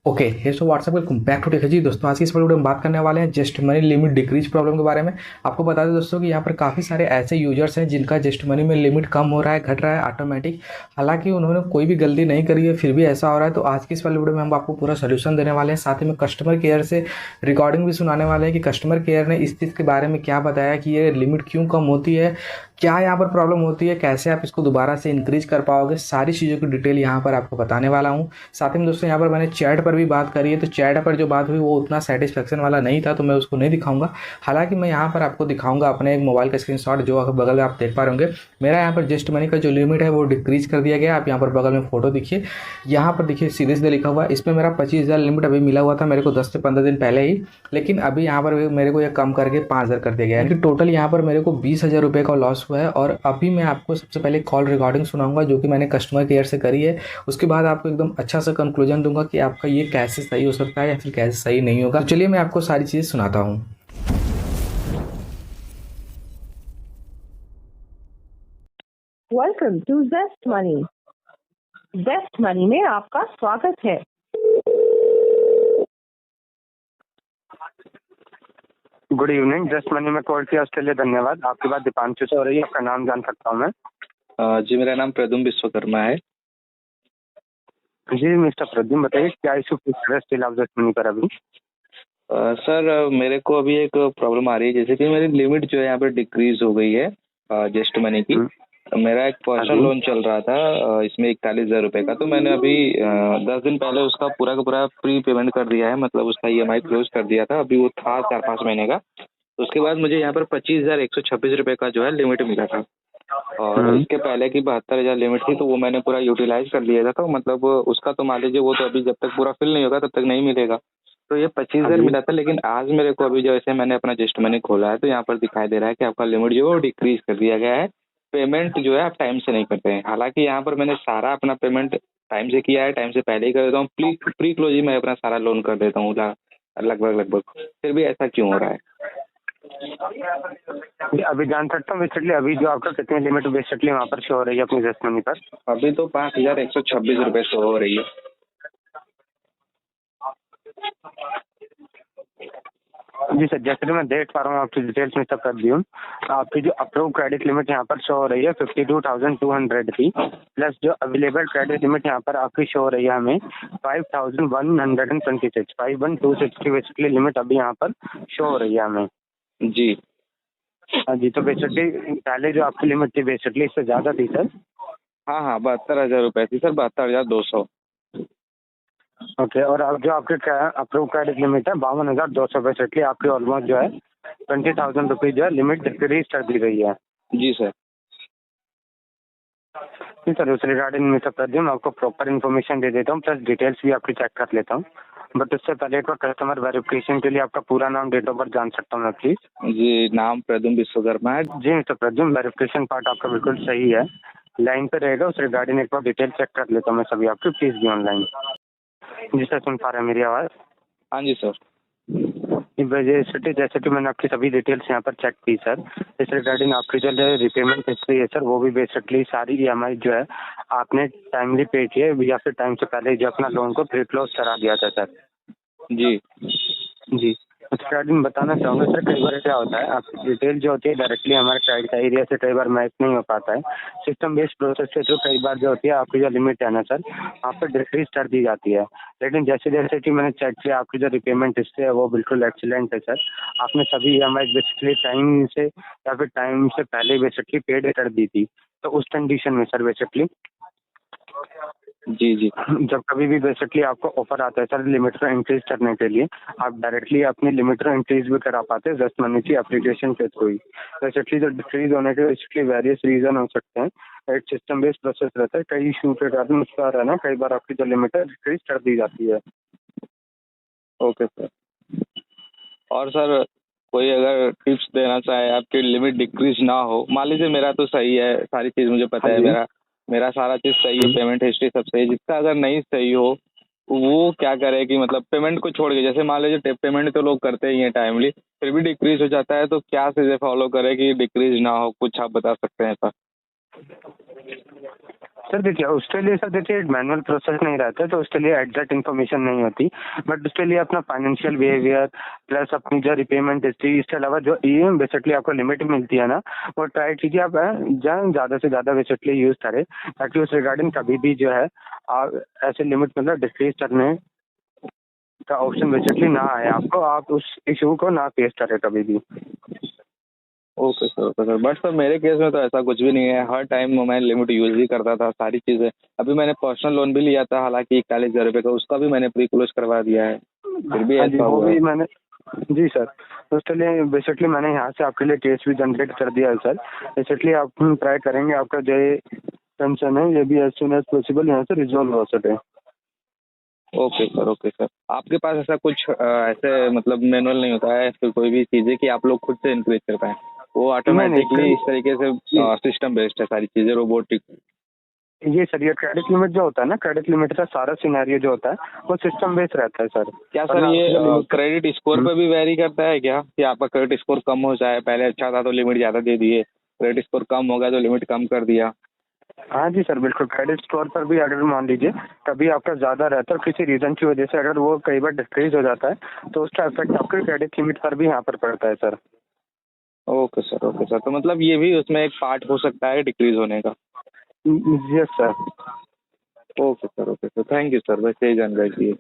Okay hey so what's up welcome back to tech G. दोस्तों आज की इस वीडियो में बात करने वाले हैं just money limit decrease problem के बारे में। आपको बता दें दोस्तों कि यहाँ पर काफ़ी सारे ऐसे यूजर्स हैं जिनका जस्ट मनी में लिमिट कम हो रहा है, घट रहा है ऑटोमेटिक। हालांकि उन्होंने कोई भी गलती नहीं करी है, फिर भी ऐसा हो रहा है। तो आज की इस वाली वीडियो में हम आपको पूरा सोल्यूशन देने वाले हैं, साथ ही में कस्टमर केयर से रिकॉर्डिंग भी सुनाने वाले हैं कि कस्टमर केयर ने इस चीज़ के बारे में क्या बताया कि ये लिमिट क्यों कम होती है, क्या यहाँ पर प्रॉब्लम होती है, कैसे आप इसको दोबारा से इंक्रीज कर पाओगे। सारी चीज़ों की डिटेल यहाँ पर आपको बताने वाला हूँ। साथ ही में दोस्तों यहाँ पर मैंने चैट पर भी बात करी है, तो चैट पर जो बात हुई वो उतना सेटिस्फेक्शन वाला नहीं था, तो मैं उसको नहीं दिखाऊंगा। हालांकि मैं यहाँ पर आपको दिखाऊंगा अपने एक मोबाइल का स्क्रीनशॉट जो बगल में आप देख पा रहे होंगे। मेरा यहाँ पर जस्ट मनी का जो लिमिट है वो डिक्रीज कर दिया गया। आप यहाँ पर बगल में फोटो देखिए, यहाँ पर देखिए सीरीज लिखा हुआ है। इसमें मेरा 25,000 लिमिट अभी मिला हुआ था मेरे को 10 से 15 दिन पहले ही, लेकिन अभी यहाँ पर मेरे को ये कम करके 5,000 कर दिया गया है। टोटल यहाँ पर मेरे को 20,000 रुपये का लॉस हुआ है। और अभी मैं आपको सबसे पहले कॉल रिकॉर्डिंग सुनाऊंगा जो कि मैंने कस्टमर केयर से करी है। उसके बाद आपको एकदम अच्छा सा कंक्लूजन दूंगा कि आपका ये कैसे सही हो सकता है या फिर कैसे सही नहीं होगा। तो चलिए मैं आपको सारी चीज़ सुनाता हूँ। Welcome to zest money. Zest money में आपका स्वागत है। गुड इवनिंग, जस्ट मनी में कॉल किया उसके लिए धन्यवाद। आपकी बात दीपांशु से हो रही है, आपका नाम जान सकता हूँ मैं? जी मेरा नाम प्रद्युम्न विश्वकर्मा है। जी मिस्टर प्रद्युम्न, बताइए क्या इशू स्टिल आप जस्ट मनी पर अभी? सर मेरे को अभी एक प्रॉब्लम आ रही है, जैसे कि मेरी लिमिट जो है यहाँ पर डिक्रीज हो गई है जस्ट मनी की। मेरा एक पर्सनल लोन चल रहा था इसमें 41,000 रुपये का, तो मैंने अभी 10 दिन पहले उसका पूरा का पूरा प्री पेमेंट कर दिया है, मतलब उसका EMI क्लोज कर दिया था। अभी वो था 4-5 महीने का। तो उसके बाद मुझे यहाँ पर 25,126 रुपये का जो है लिमिट मिला था, और इसके पहले की 72,000 लिमिट थी, तो वो मैंने पूरा यूटिलाइज कर लिया था। तो मतलब उसका तो मान लीजिए वो तो अभी जब तक पूरा फिल नहीं होगा तब तक नहीं मिलेगा। तो ये 25,000 मिला था, लेकिन आज मेरे को अभी जैसे मैंने अपना जस्ट मनी खोला है तो यहाँ पर दिखाई दे रहा है कि आपका लिमिट जो है वो डिक्रीज कर दिया गया है। पेमेंट जो है आप टाइम से नहीं करते हैं। हालांकि यहाँ पर मैंने सारा अपना पेमेंट टाइम से किया है, टाइम से पहले ही कर देता हूँ, प्री क्लोज ही मैं अपना सारा लोन कर देता हूँ लगभग। फिर भी ऐसा क्यों हो रहा है? अभी जान सकता हूँ बेसिकली अभी जो आपका कितनी लिमिट बेसिकली वहाँ पर शो हो रही है अपनी जस्ट मनी पर? अभी तो 5,126 रुपये शो हो रही है। जी सर, जैसे कि मैं देख पा रहा हूँ आपकी डिटेल्स में सब कर दी हूँ। आपकी जो अप्रूव क्रेडिट लिमिट यहाँ पर शो हो रही है 52,200 की, प्लस जो अवेलेबल क्रेडिट लिमिट यहाँ पर आपकी शो हो रही है हमें 5,126 की बेसिकली लिमिट अभी यहाँ पर शो हो रही है हमें। जी हाँ जी, तो बेसिकली पहले जो आपकी लिमिट थी बेसिकली इससे ज़्यादा थी सर? हाँ 72,000 रुपये थी सर, 72,200। ओके, और अब जो आपके अप्रूव क्रेडिट लिमिट है 52,200 बेसिकली आपकी ऑलमोस्ट जो है 20,000 रुपीज़ जो है लिमिट डिक्रीज कर दी गई है। जी सर। जी सर, उस रिगार्डिंग में सब कर मैं आपको प्रॉपर इन्फॉर्मेशन दे देता हूँ, प्लस डिटेल्स भी आपकी चेक कर लेता हूँ। बट उससे पहले एक बार कस्टमर वेरिफिकेशन के लिए आपका पूरा नाम, डेट ऑफ बर्थ जान सकता हूँ मैं प्लीज़? जी नाम प्रद्युम्न विश्वकर्मा है। जी मिस्टर प्रद्युम्न, वेरिफिकेशन पार्ट आपका बिल्कुल सही है, लाइन पे रहेगा। उस रिगार्डिंग एक बार डिटेल चेक कर लेता हूँ मैं सभी आपकी, प्लीज़ भी ऑनलाइन। जी सर, सुन पा रहे हैं मेरी आवाज़? हाँ जी सर। जैसे कि मैंने आपकी सभी डिटेल्स यहाँ पर चेक की सर, इस रिगार्डिंग आपकी जो रिपेमेंट हिस्ट्री है सर वो भी बेसिकली सारी EMI जो है आपने टाइमली पे किए या फिर टाइम से पहले जो अपना लोन को प्री क्लोज करा दिया था सर? जी जी, उस रिगार्डिंग बताना चाहूँगा सर, कई बार क्या होता है आपकी डिटेल जो होती है डायरेक्टली हमारे क्राइटेरिया से कई बार मैच नहीं हो पाता है। सिस्टम बेस्ड प्रोसेस के थ्रू कई बार जो होती है आपकी जो लिमिट है ना सर, आप पर डिक्रीज कर दी जाती है। लेकिन जैसे जैसे कि मैंने चेक किया आपकी जो रिपेमेंट हिस्ट्री है वो बिल्कुल एक्सीलेंट है सर। आपने सभी EMI बेसिकली टाइम से या फिर टाइम से पहले बेसिकली पेड कर दी थी। तो उस कंडीशन में सर बेसिकली जी जब कभी भी बेसिकली आपको ऑफर आता है सर लिमिट को इंक्रीज करने के लिए, आप डायरेक्टली अपनी लिमिट को इंक्रीज भी करा पाते हैं जस्ट मनी की एप्लीकेशन के थ्रू ही। बेसिकली जो डिक्रीज होने के बेसिकली वेरियस रीजन हो सकते हैं। एक सिस्टम बेस्ड प्रोसेस रहता है, कई इशू के कारण उसका रहना कई बार आपकी जो लिमिट है डिक्रीज कर दी जाती है। Okay sir. और सर कोई अगर टिप्स देना चाहे आपकी लिमिट डिक्रीज ना हो, मान लीजिए मेरा तो सही है, सारी चीज़ मुझे पता हाँ है, जी। मेरा सारा चीज़ सही है, पेमेंट हिस्ट्री सब सही है। जिसका अगर नहीं सही हो वो क्या करे कि मतलब पेमेंट को छोड़ के, जैसे मान लीजिए पेमेंट तो लोग करते ही हैं टाइमली, फिर भी डिक्रीज हो जाता है, तो क्या चीज़ें फॉलो करे कि डिक्रीज ना हो? कुछ आप बता सकते हैं सर? सर देखिए, उसके लिए सर देखिए मैनुअल प्रोसेस नहीं रहता, तो उसके लिए एग्जैक्ट इन्फॉर्मेशन नहीं होती, बट उसके लिए अपना फाइनेंशियल बिहेवियर प्लस अपनी जो रिपेमेंट हिस्ट्री, इसके अलावा जो बेसिकली आपको लिमिट मिलती है ना, वो ट्राई कीजिए आप ज़्यादा से ज़्यादा बेसिकली यूज़ करें, ताकि उस रिगार्डिंग कभी भी जो है आप ऐसे लिमिट मतलब डिक्रीज करने का ऑप्शन बेसिकली ना आए आपको, आप उस इशू को ना फेस करें कभी भी। Okay sir, okay sir. But sir मेरे केस में तो ऐसा कुछ भी नहीं है, हर टाइम मैं लिमिट यूज़ ही करता था सारी चीज़ें। अभी मैंने पर्सनल लोन भी लिया था, हालाँकि 41,000 रुपये का, उसका भी मैंने प्री क्लोज़ करवा दिया है, फिर भी हाँ जी, ऐसा वो हुआ है। भी मैंने जी सर, तो उसके लिए बेसिकली मैंने यहाँ से आपके लिए केस भी जनरेट कर दिया है सर। बेसिकली आप ट्राई करेंगे आपका जो ये टेंशन है ये भी एज सुन एज पॉसिबल यहाँ से रिजॉल्व हो सके। Okay sir, okay sir. आपके पास ऐसा कुछ ऐसे मतलब मैनुअल नहीं होता है फिर कोई भी चीज़ें कि आप लोग खुद से इंक्रीज कर पाएँ? वो ऑटोमेटिकली इस तरीके से सिस्टम बेस्ड है सारी चीज़ें, रोबोटिक। ये सर ये क्रेडिट लिमिट जो होता है ना, क्रेडिट लिमिट का सारा सिनेरियो जो होता है वो सिस्टम बेस्ड रहता है सर। क्या सर ये क्रेडिट स्कोर पे भी वेरी करता है क्या, कि आपका क्रेडिट स्कोर कम हो जाए, पहले अच्छा था तो लिमिट ज़्यादा दे दिए, क्रेडिट स्कोर कम हो गया तो लिमिट कम कर दिया? हाँ जी सर, बिल्कुल। क्रेडिट स्कोर पर भी अगर मान लीजिए कभी आपका ज़्यादा रहता है और किसी रीज़न की वजह से अगर वो कई बार डिक्रीज हो जाता है तो उसका इफेक्ट आपके क्रेडिट लिमिट पर भी यहाँ पर पड़ता है sir. Okay sir, okay sir. तो मतलब ये भी उसमें एक पार्ट हो सकता है डिक्रीज होने का? Yes sir. Okay sir, okay sir. Thank you sir, बस यही जानकारी चाहिए।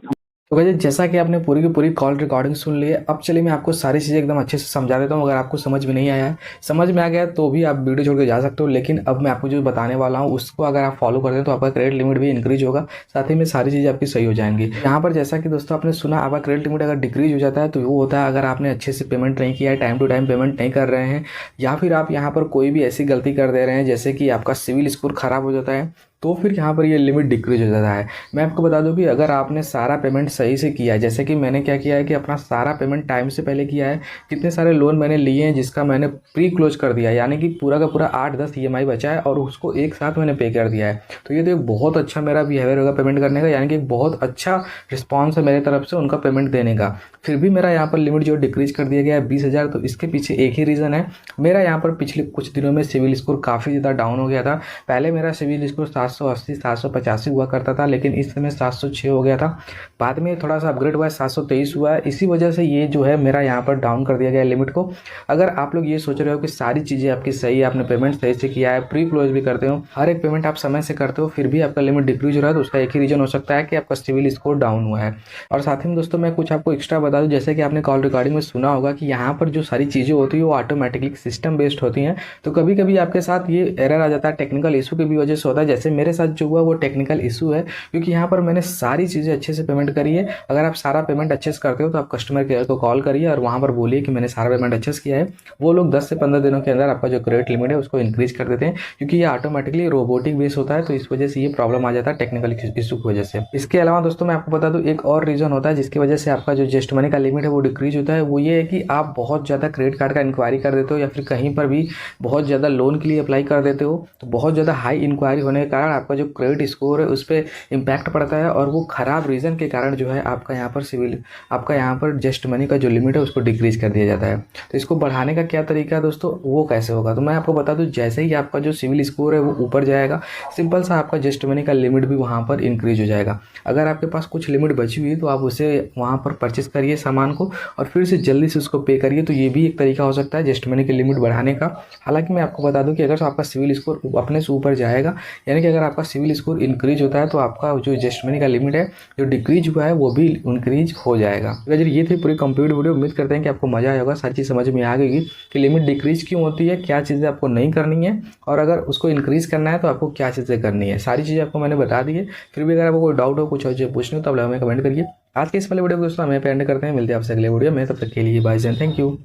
तो गाइस जैसा कि आपने पूरी की पूरी कॉल रिकॉर्डिंग सुन ली है, अब चलिए मैं आपको सारी चीज़ें एकदम अच्छे से समझा देता हूँ। अगर आपको समझ में नहीं आया है, समझ में आ गया तो भी आप वीडियो छोड़ के जा सकते हो, लेकिन अब मैं आपको जो बताने वाला हूँ उसको अगर आप फॉलो करते हैं तो आपका क्रेडिट लिमिट भी इंक्रीज होगा, साथ ही में सारी चीज़ें आपकी सही हो जाएंगी। यहाँ पर जैसा कि दोस्तों आपने सुना, आपका क्रेडिट लिमिट अगर डिक्रीज हो जाता है तो वो होता है अगर आपने अच्छे से पेमेंट नहीं किया है, टाइम टू टाइम पेमेंट नहीं कर रहे हैं, या फिर आप यहाँ पर कोई भी ऐसी गलती कर दे रहे हैं जैसे कि आपका सिविल स्कोर खराब हो जाता है, तो फिर यहाँ पर ये लिमिट डिक्रीज हो जाता है। मैं आपको बता दूं कि अगर आपने सारा पेमेंट सही से किया है, जैसे कि मैंने क्या किया है कि अपना सारा पेमेंट टाइम से पहले किया है, कितने सारे लोन मैंने लिए हैं जिसका मैंने प्री क्लोज कर दिया है, यानी कि पूरा का पूरा 8-10 EMI बचा है और उसको एक साथ मैंने पे कर दिया है। तो ये तो एक बहुत अच्छा मेरा बिहेवियर होगा पेमेंट करने का, यानी कि एक बहुत अच्छा रिस्पॉन्स है मेरी तरफ से उनका पेमेंट देने का। फिर भी मेरा यहाँ पर लिमिट जो डिक्रीज कर दिया गया है 20,000, तो इसके पीछे एक ही रीज़न है। मेरा यहाँ पर पिछले कुछ दिनों में सिविल स्कोर काफ़ी ज़्यादा डाउन हो गया था। पहले मेरा सिविल स्कोर 780 785 हुआ करता था, लेकिन इस समय 706 हो गया था। बाद में थोड़ा सा अपग्रेड हुआ है, 723 हुआ है। इसी वजह से ये जो है मेरा यहाँ पर डाउन कर दिया गया है लिमिट को। अगर आप लोग ये सोच रहे हो कि सारी चीज़ें आपकी सही है, आपने पेमेंट सही से किया है, प्री क्लोज भी करते हो, हर एक पेमेंट आप समय से करते हो, फिर भी आपका लिमिट डिक्रीज हो रहा है, तो उसका एक ही रीज़न हो सकता है कि आपका सिविल स्कोर डाउन हुआ है। और साथ ही में दोस्तों मैं कुछ आपको एक्स्ट्रा बता दूं, जैसे कि आपने कॉल रिकॉर्डिंग में सुना होगा कि यहाँ पर जो सारी चीज़ें होती है वो ऑटोमेटिकली सिस्टम बेस्ड होती हैं। तो कभी कभी आपके साथ ये एरर आ जाता है, टेक्निकल इशू की भी वजह से होता है। जैसे मेरे साथ जो हुआ वो टेक्निकल इशू है, क्योंकि यहाँ पर मैंने सारी चीज़ें अच्छे से पेमेंट करी है। अगर आप सारा पेमेंट अच्छे से करते हो तो आप कस्टमर केयर को कॉल करिए और वहाँ पर बोलिए कि मैंने सारा पेमेंट अच्छे से किया है। वो लोग 10 से 15 दिनों के अंदर आपका जो क्रेडिट लिमिट है उसको इंक्रीज कर देते हैं, क्योंकि ये ऑटोमेटिकली रोबोटिक बेस होता है, तो इस वजह से ये प्रॉब्लम आ जाता है टेक्निकल इशू की वजह से। इसके अलावा दोस्तों मैं आपको बता दूं एक और रीज़न होता है जिसकी वजह से आपका जो जस्ट मनी का लिमिट है वो डिक्रीज होता है। वो ये है कि आप बहुत ज़्यादा क्रेडिट कार्ड का इंक्वायरी कर देते हो, या फिर कहीं पर भी बहुत ज़्यादा लोन के लिए अप्लाई कर देते हो, तो बहुत ज़्यादा हाई इंक्वायरी होने के कारण आपका जो क्रेडिट स्कोर है उस पर इम्पैक्ट पड़ता है, और वो ख़राब रीज़न के कारण जो है आपका यहाँ पर जस्ट मनी का जो लिमिट है उसको डिक्रीज कर दिया जाता है। तो इसको बढ़ाने का क्या तरीका है दोस्तों, वो कैसे होगा, तो मैं आपको बता दूं, जैसे ही आपका जो सिविल स्कोर है वो ऊपर जाएगा, सिंपल सा आपका जस्ट मनी का लिमिट भी वहाँ पर इंक्रीज हो जाएगा। अगर आपके पास कुछ लिमिट बची हुई है तो आप उसे वहाँ पर परचेस करिए सामान को, और फिर से जल्दी से उसको पे करिए। तो ये भी एक तरीका हो सकता है जस्ट मनी की लिमिट बढ़ाने का। हालांकि मैं आपको बता दूं कि अगर आपका सिविल स्कोर अपने से ऊपर जाएगा, यानी कि अगर आपका सिविल स्कोर इंक्रीज होता है, तो आपका जो जस्ट मनी का लिमिट है जो डिक्रीज हुआ है वो भी इंक्रीज हो जाएगा। तो ये थी पूरी कंप्लीट वीडियो। उम्मीद करते हैं कि आपको मजा आया होगा, सारी चीज़ समझ में आ गई कि लिमिट डिक्रीज क्यों होती है, क्या चीज़ें आपको नहीं करनी है, और अगर उसको इंक्रीज करना है तो आपको क्या चीज़ें करनी है। सारी चीज़ें आपको मैंने बता दी है। फिर भी अगर आपको कोई डाउट हो, कुछ और चीज़ पूछनी हो, तो आप हमें कमेंट करिए। आज के इस वाले वीडियो को दोस्तों हमें पे एंड करते हैं। मिलते हैं आपसे अगले वीडियो में, तब तक के लिए बाय एंड थैंक यू।